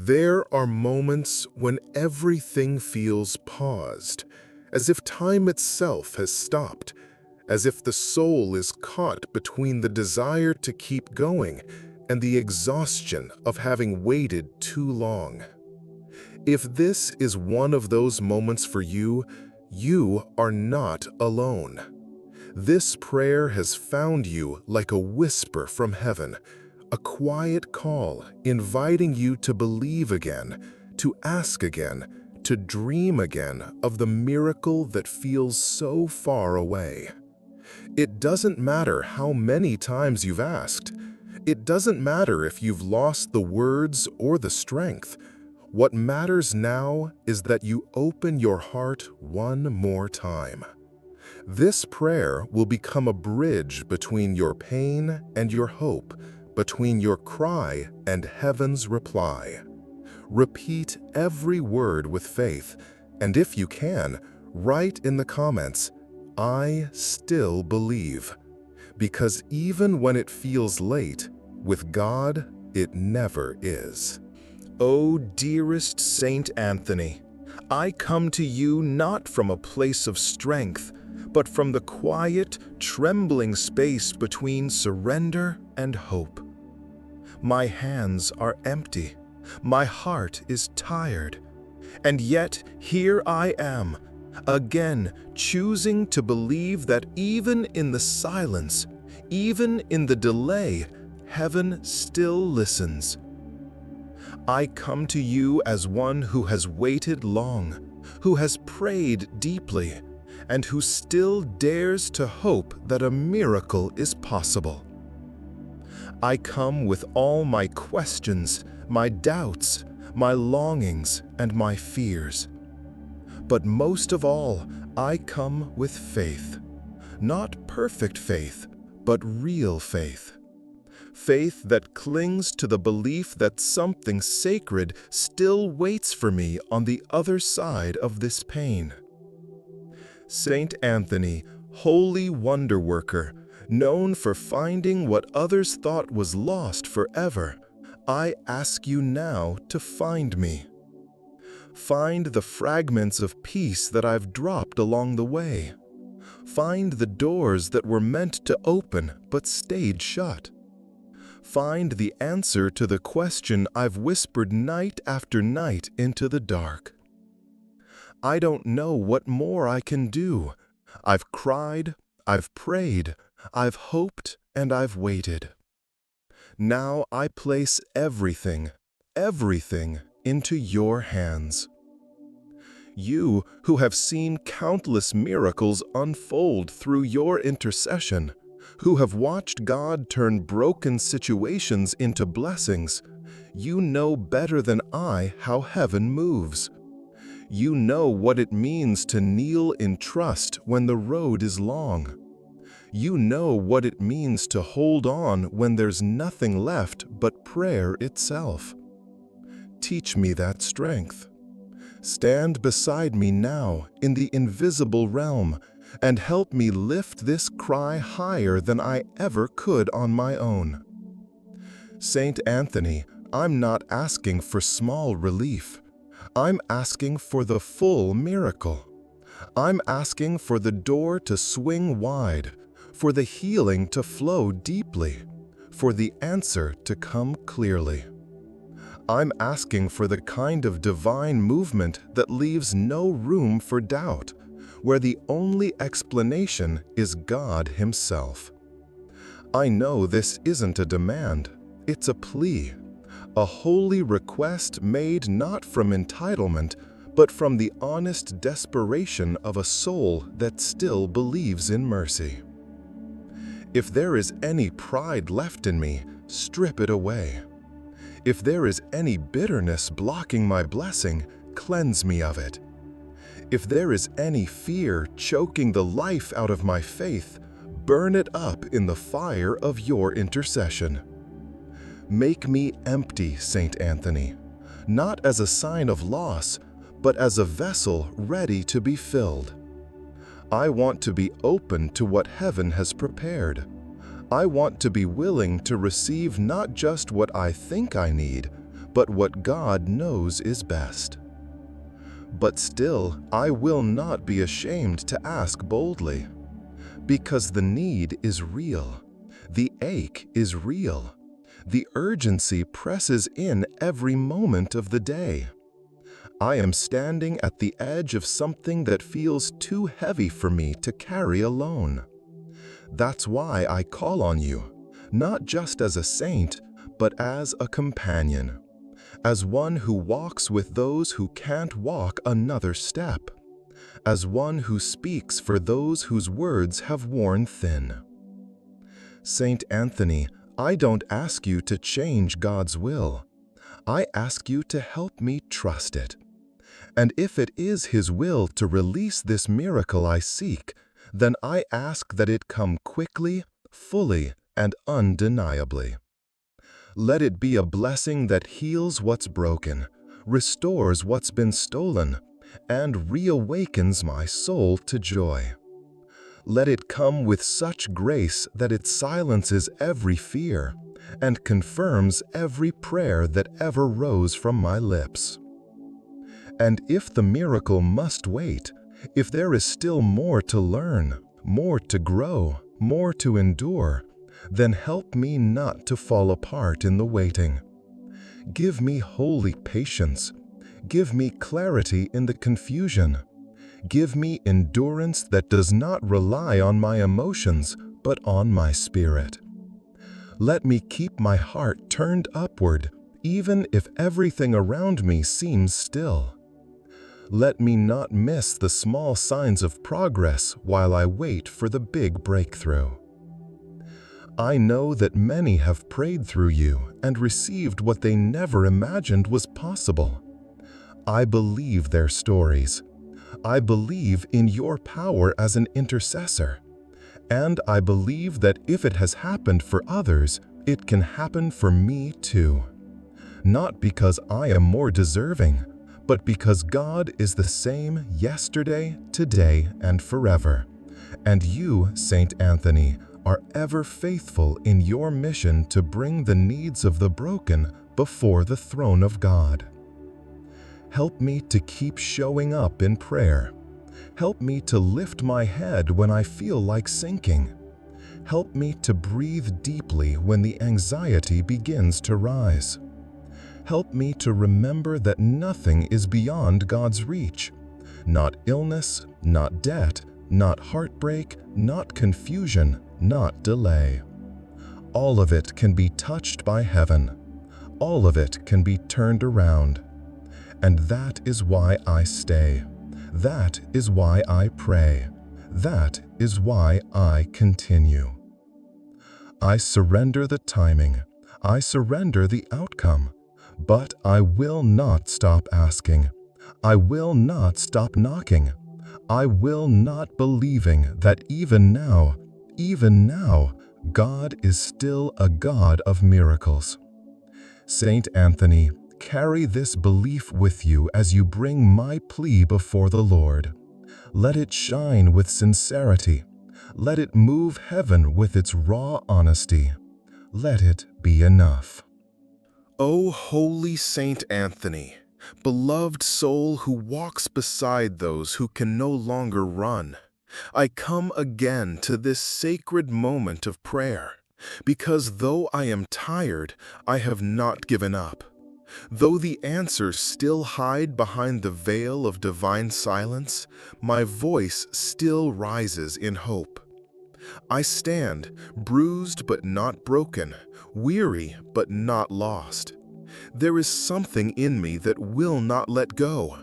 There are moments when everything feels paused, as if time itself has stopped, as if the soul is caught between the desire to keep going and the exhaustion of having waited too long. If this is one of those moments for you, you are not alone. This prayer has found you like a whisper from heaven, a quiet call inviting you to believe again, to ask again, to dream again of the miracle that feels so far away. It doesn't matter how many times you've asked. It doesn't matter if you've lost the words or the strength. What matters now is that you open your heart one more time. This prayer will become a bridge between your pain and your hope, between your cry and heaven's reply. Repeat every word with faith, and if you can, write in the comments, "I still believe." Because even when it feels late, with God, it never is. O dearest Saint Anthony, I come to you not from a place of strength, but from the quiet, trembling space between surrender and hope. My hands are empty, my heart is tired, and yet here I am, again choosing to believe that even in the silence, even in the delay, heaven still listens. I come to you as one who has waited long, who has prayed deeply, and who still dares to hope that a miracle is possible. I come with all my questions, my doubts, my longings, and my fears. But most of all, I come with faith. Not perfect faith, but real faith. Faith that clings to the belief that something sacred still waits for me on the other side of this pain. Saint Anthony, holy wonder worker, known for finding what others thought was lost forever, I ask you now to find me. Find the fragments of peace that I've dropped along the way. Find the doors that were meant to open but stayed shut. Find the answer to the question I've whispered night after night into the dark. I don't know what more I can do. I've cried, I've prayed, I've hoped, and I've waited. Now I place everything into your hands. You who have seen countless miracles unfold through your intercession, who have watched God turn broken situations into blessings, you know better than I how heaven moves. You know what it means to kneel in trust when the road is long. You know what it means to hold on when there's nothing left but prayer itself. Teach me that strength. Stand beside me now in the invisible realm and help me lift this cry higher than I ever could on my own. Saint Anthony, I'm not asking for small relief. I'm asking for the full miracle. I'm asking for the door to swing wide, for the healing to flow deeply, for the answer to come clearly. I'm asking for the kind of divine movement that leaves no room for doubt, where the only explanation is God Himself. I know this isn't a demand, it's a plea, a holy request made not from entitlement, but from the honest desperation of a soul that still believes in mercy. If there is any pride left in me, strip it away. If there is any bitterness blocking my blessing, cleanse me of it. If there is any fear choking the life out of my faith, burn it up in the fire of your intercession. Make me empty, Saint Anthony, not as a sign of loss, but as a vessel ready to be filled. I want to be open to what heaven has prepared. I want to be willing to receive not just what I think I need, but what God knows is best. But still, I will not be ashamed to ask boldly, because the need is real, the ache is real, the urgency presses in every moment of the day. I am standing at the edge of something that feels too heavy for me to carry alone. That's why I call on you, not just as a saint, but as a companion, as one who walks with those who can't walk another step, as one who speaks for those whose words have worn thin. Saint Anthony, I don't ask you to change God's will. I ask you to help me trust it. And if it is His will to release this miracle I seek, then I ask that it come quickly, fully, and undeniably. Let it be a blessing that heals what's broken, restores what's been stolen, and reawakens my soul to joy. Let it come with such grace that it silences every fear and confirms every prayer that ever rose from my lips. And if the miracle must wait, if there is still more to learn, more to grow, more to endure, then help me not to fall apart in the waiting. Give me holy patience. Give me clarity in the confusion. Give me endurance that does not rely on my emotions, but on my spirit. Let me keep my heart turned upward, even if everything around me seems still. Let me not miss the small signs of progress while I wait for the big breakthrough. I know that many have prayed through you and received what they never imagined was possible. I believe their stories. I believe in your power as an intercessor. And I believe that if it has happened for others, it can happen for me too. Not because I am more deserving, but because God is the same yesterday, today, and forever. And you, Saint Anthony, are ever faithful in your mission to bring the needs of the broken before the throne of God. Help me to keep showing up in prayer. Help me to lift my head when I feel like sinking. Help me to breathe deeply when the anxiety begins to rise. Help me to remember that nothing is beyond God's reach. Not illness, not debt, not heartbreak, not confusion, not delay. All of it can be touched by heaven. All of it can be turned around. And that is why I stay. That is why I pray. That is why I continue. I surrender the timing. I surrender the outcome. But I will not stop asking. I will not stop knocking. I will not believing that even now, God is still a God of miracles. Saint Anthony, carry this belief with you as you bring my plea before the Lord. Let it shine with sincerity. Let it move heaven with its raw honesty. Let it be enough. O holy Saint Anthony, beloved soul who walks beside those who can no longer run, I come again to this sacred moment of prayer, because though I am tired, I have not given up. Though the answers still hide behind the veil of divine silence, my voice still rises in hope. I stand, bruised but not broken, weary but not lost. There is something in me that will not let go,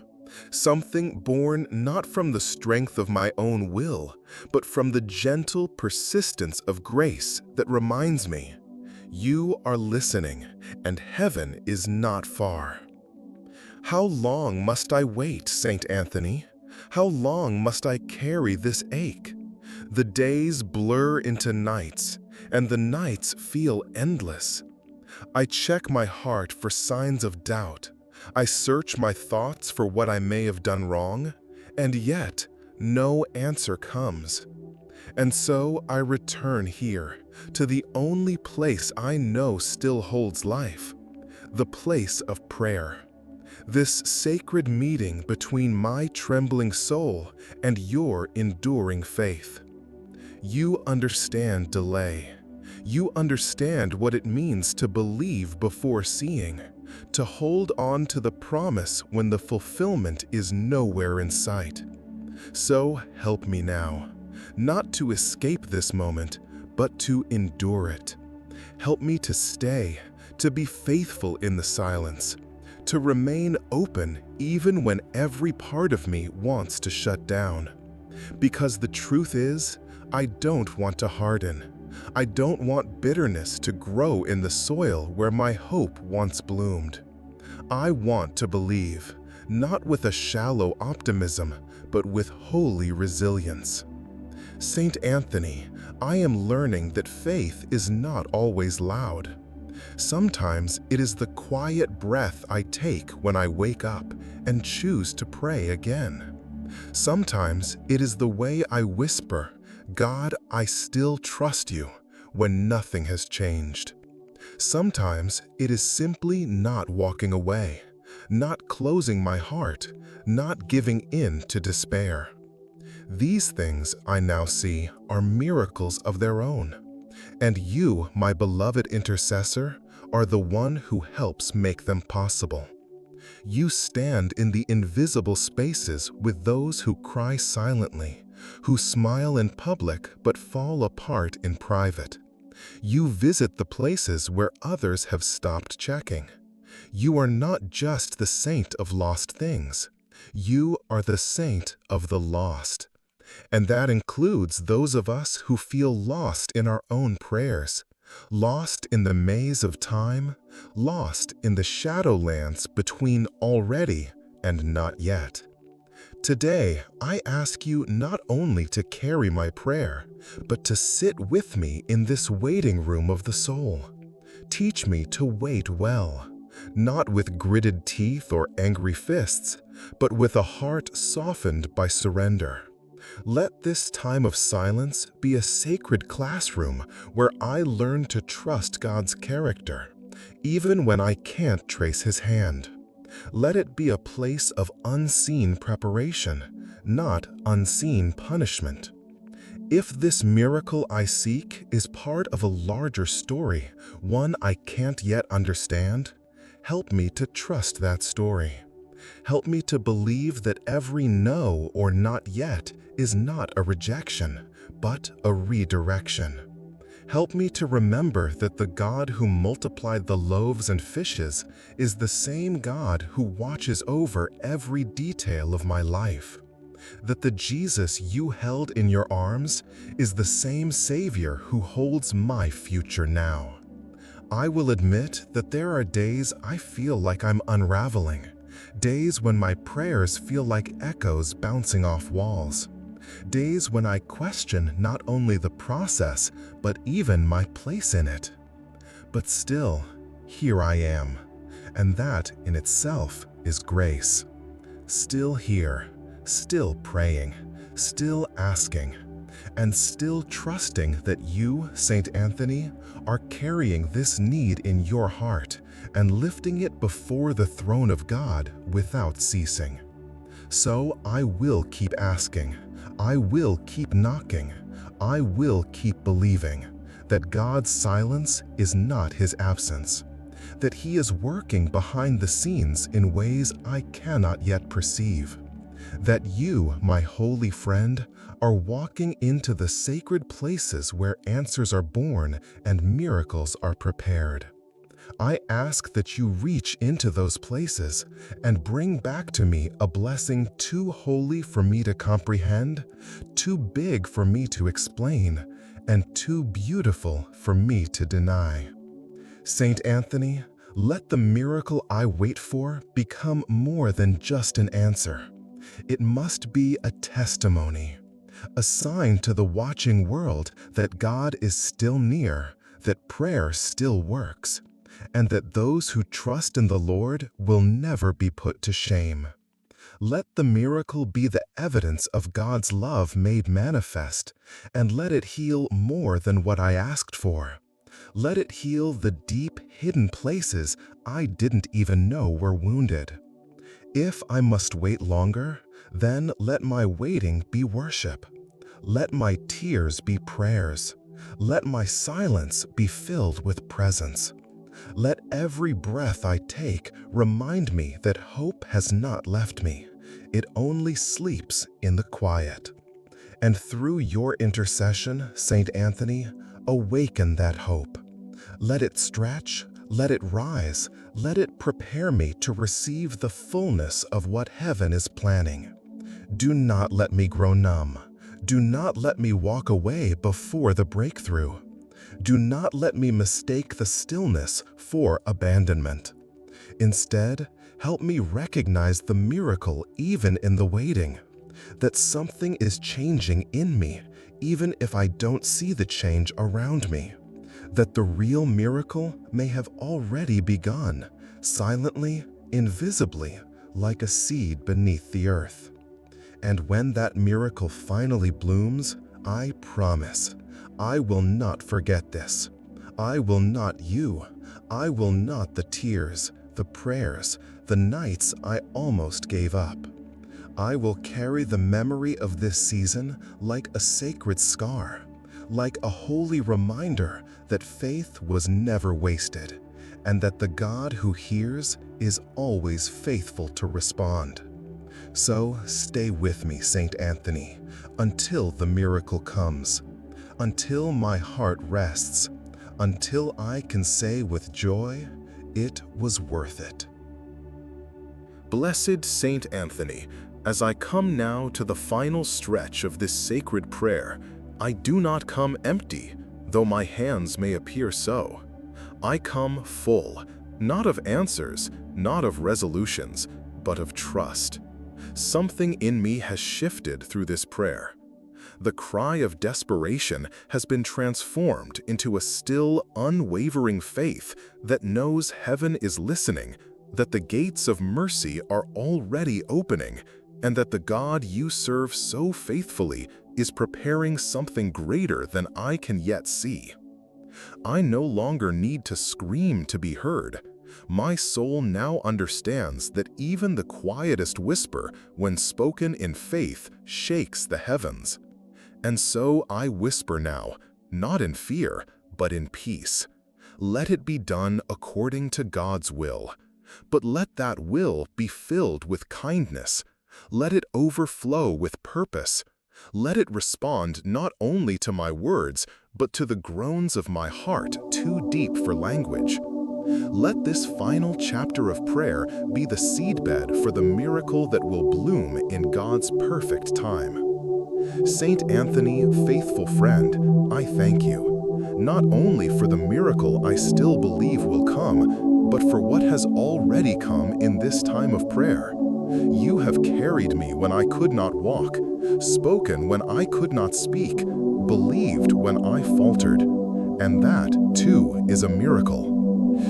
something born not from the strength of my own will, but from the gentle persistence of grace that reminds me, you are listening, and heaven is not far. How long must I wait, Saint Anthony? How long must I carry this ache? The days blur into nights, and the nights feel endless. I check my heart for signs of doubt. I search my thoughts for what I may have done wrong, and yet no answer comes. And so I return here, to the only place I know still holds life, the place of prayer. This sacred meeting between my trembling soul and your enduring faith. You understand delay. You understand what it means to believe before seeing, to hold on to the promise when the fulfillment is nowhere in sight. So help me now, not to escape this moment, but to endure it. Help me to stay, to be faithful in the silence, to remain open even when every part of me wants to shut down. Because the truth is, I don't want to harden. I don't want bitterness to grow in the soil where my hope once bloomed. I want to believe, not with a shallow optimism, but with holy resilience. Saint Anthony, I am learning that faith is not always loud. Sometimes it is the quiet breath I take when I wake up and choose to pray again. Sometimes it is the way I whisper, "God, I still trust you," when nothing has changed. Sometimes it is simply not walking away, not closing my heart, not giving in to despair. These things I now see are miracles of their own. And you, my beloved intercessor, are the one who helps make them possible. You stand in the invisible spaces with those who cry silently, who smile in public but fall apart in private. You visit the places where others have stopped checking. You are not just the saint of lost things. You are the saint of the lost. And that includes those of us who feel lost in our own prayers, lost in the maze of time, lost in the shadowlands between already and not yet. Today, I ask you not only to carry my prayer, but to sit with me in this waiting room of the soul. Teach me to wait well, not with gritted teeth or angry fists, but with a heart softened by surrender. Let this time of silence be a sacred classroom where I learn to trust God's character, even when I can't trace His hand. Let it be a place of unseen preparation, not unseen punishment. If this miracle I seek is part of a larger story, one I can't yet understand, help me to trust that story. Help me to believe that every no or not yet is not a rejection, but a redirection. Help me to remember that the God who multiplied the loaves and fishes is the same God who watches over every detail of my life. That the Jesus you held in your arms is the same Savior who holds my future now. I will admit that there are days I feel like I'm unraveling, days when my prayers feel like echoes bouncing off walls. Days when I question not only the process, but even my place in it. But still, here I am, and that in itself is grace. Still here, still praying, still asking, and still trusting that you, Saint Anthony, are carrying this need in your heart and lifting it before the throne of God without ceasing. So I will keep asking. I will keep knocking. I will keep believing that God's silence is not His absence, that He is working behind the scenes in ways I cannot yet perceive, that you, my holy friend, are walking into the sacred places where answers are born and miracles are prepared. I ask that you reach into those places and bring back to me a blessing too holy for me to comprehend, too big for me to explain, and too beautiful for me to deny. Saint Anthony, let the miracle I wait for become more than just an answer. It must be a testimony, a sign to the watching world that God is still near, that prayer still works, and that those who trust in the Lord will never be put to shame. Let the miracle be the evidence of God's love made manifest, and let it heal more than what I asked for. Let it heal the deep, hidden places I didn't even know were wounded. If I must wait longer, then let my waiting be worship. Let my tears be prayers. Let my silence be filled with presence. Let every breath I take remind me that hope has not left me. It only sleeps in the quiet. And through your intercession, Saint Anthony, awaken that hope. Let it stretch, let it rise, let it prepare me to receive the fullness of what heaven is planning. Do not let me grow numb. Do not let me walk away before the breakthrough. Do not let me mistake the stillness for abandonment. Instead, help me recognize the miracle even in the waiting, that something is changing in me, even if I don't see the change around me, that the real miracle may have already begun, silently, invisibly, like a seed beneath the earth. And when that miracle finally blooms, I promise, I will not forget this. I will not you. I will not the tears, the prayers, the nights I almost gave up. I will carry the memory of this season like a sacred scar, like a holy reminder that faith was never wasted, and that the God who hears is always faithful to respond. So stay with me, Saint Anthony, until the miracle comes, until my heart rests, until I can say with joy, it was worth it. Blessed Saint Anthony, as I come now to the final stretch of this sacred prayer, I do not come empty, though my hands may appear so. I come full, not of answers, not of resolutions, but of trust. Something in me has shifted through this prayer. The cry of desperation has been transformed into a still, unwavering faith that knows heaven is listening, that the gates of mercy are already opening, and that the God you serve so faithfully is preparing something greater than I can yet see. I no longer need to scream to be heard. My soul now understands that even the quietest whisper, when spoken in faith, shakes the heavens. And so I whisper now, not in fear, but in peace. Let it be done according to God's will. But let that will be filled with kindness. Let it overflow with purpose. Let it respond not only to my words, but to the groans of my heart too deep for language. Let this final chapter of prayer be the seedbed for the miracle that will bloom in God's perfect time. Saint Anthony, faithful friend, I thank you, not only for the miracle I still believe will come, but for what has already come in this time of prayer. You have carried me when I could not walk, spoken when I could not speak, believed when I faltered, and that, too, is a miracle.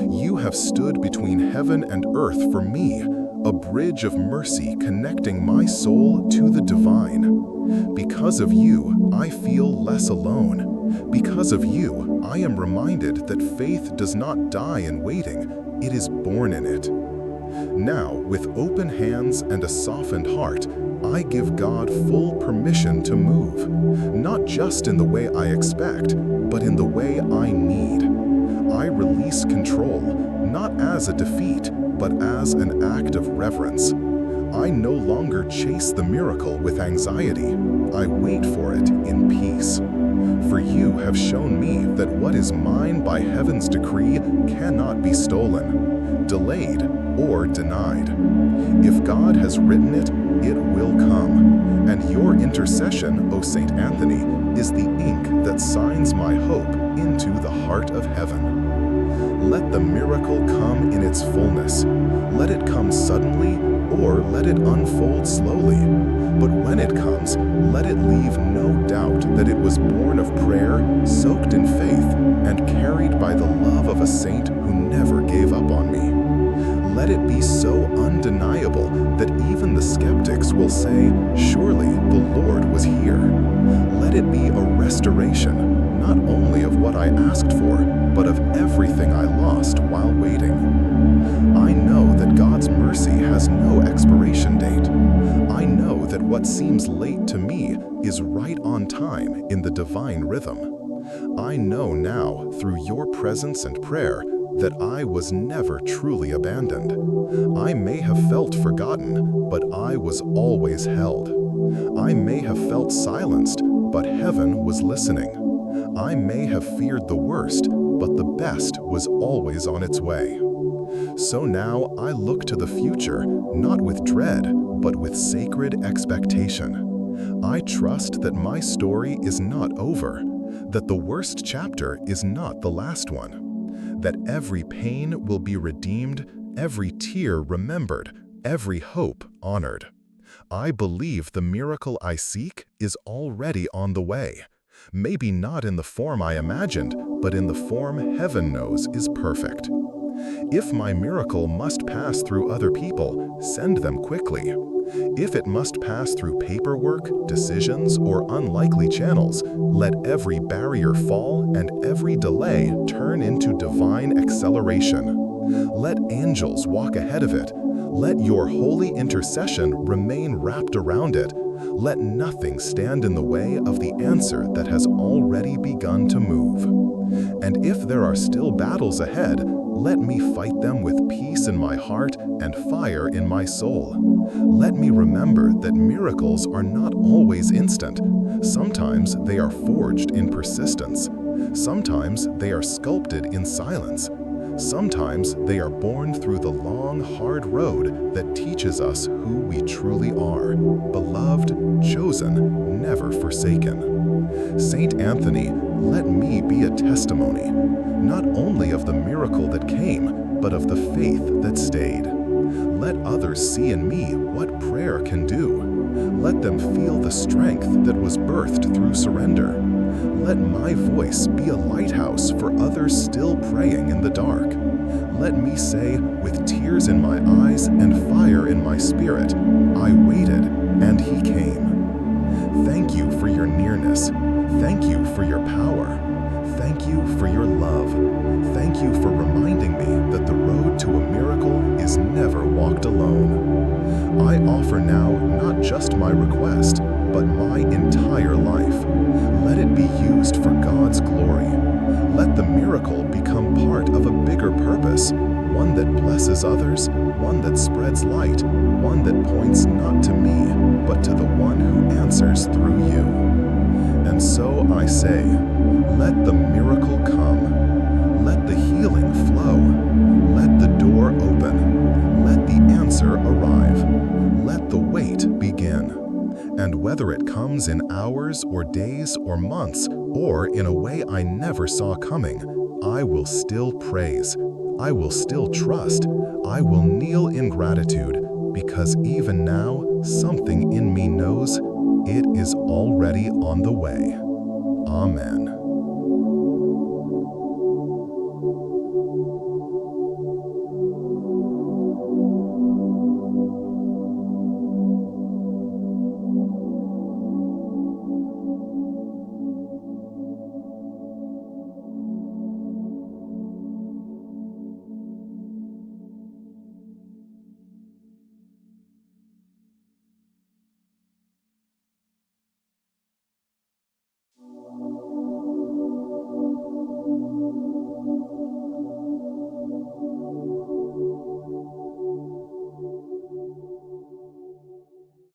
You have stood between heaven and earth for me, a bridge of mercy connecting my soul to the divine. Because of you, I feel less alone. Because of you, I am reminded that faith does not die in waiting, it is born in it. Now, with open hands and a softened heart, I give God full permission to move, not just in the way I expect, but in the way I need. I release control, not as a defeat, but as an act of reverence. I no longer chase the miracle with anxiety. I wait for it in peace. For you have shown me that what is mine by heaven's decree cannot be stolen, delayed, or denied. If God has written it, it will come. And your intercession, O Saint Anthony, is the ink that signs my hope into the heart of heaven. Let the miracle come in its fullness. Let it come suddenly, or let it unfold slowly. But when it comes, let it leave no doubt that it was born of prayer, soaked in faith, and carried by the love of a saint who never gave up on me. Let it be so undeniable that even the skeptics will say, surely the Lord was here. Let it be a restoration, not only of what I asked for, but of everything I lost while waiting. I know that God's mercy has no expiration date. I know that what seems late to me is right on time in the divine rhythm. I know now, through your presence and prayer, that I was never truly abandoned. I may have felt forgotten, but I was always held. I may have felt silenced, but heaven was listening. I may have feared the worst, but the best was always on its way. So now I look to the future, not with dread, but with sacred expectation. I trust that my story is not over, that the worst chapter is not the last one, that every pain will be redeemed, every tear remembered, every hope honored. I believe the miracle I seek is already on the way. Maybe not in the form I imagined, but in the form heaven knows is perfect. If my miracle must pass through other people, send them quickly. If it must pass through paperwork, decisions, or unlikely channels, let every barrier fall and every delay turn into divine acceleration. Let angels walk ahead of it. Let your holy intercession remain wrapped around it. Let nothing stand in the way of the answer that has already begun to move. And if there are still battles ahead, let me fight them with peace in my heart and fire in my soul. Let me remember that miracles are not always instant. Sometimes they are forged in persistence. Sometimes they are sculpted in silence. Sometimes they are born through the long, hard road that teaches us who we truly are, beloved, chosen, never forsaken. Saint Anthony, let me be a testimony, not only of the miracle that came, but of the faith that stayed. Let others see in me what prayer can do. Let them feel the strength that was birthed through surrender. Let my voice be a lighthouse for others still praying in the dark. Let me say, with tears in my eyes and fire in my spirit, I waited, and he came. Thank you for your nearness. Thank you for your power. Thank you for your love. Thank you for reminding me that the road to a miracle is never walked alone. I offer now not just my request, but my entire life. Let it be used for God's glory. Let the miracle become part of a bigger purpose, one that blesses others, one that spreads light, one that points not to me, but to the one who answers through you. And so I say, let the miracle come. Let the healing flow. Let the door open. Let the answer arrive. Let the wait begin. And whether it comes in hours or days or months, or in a way I never saw coming, I will still praise. I will still trust. I will kneel in gratitude, because even now, something in me knows it is already on the way. Amen.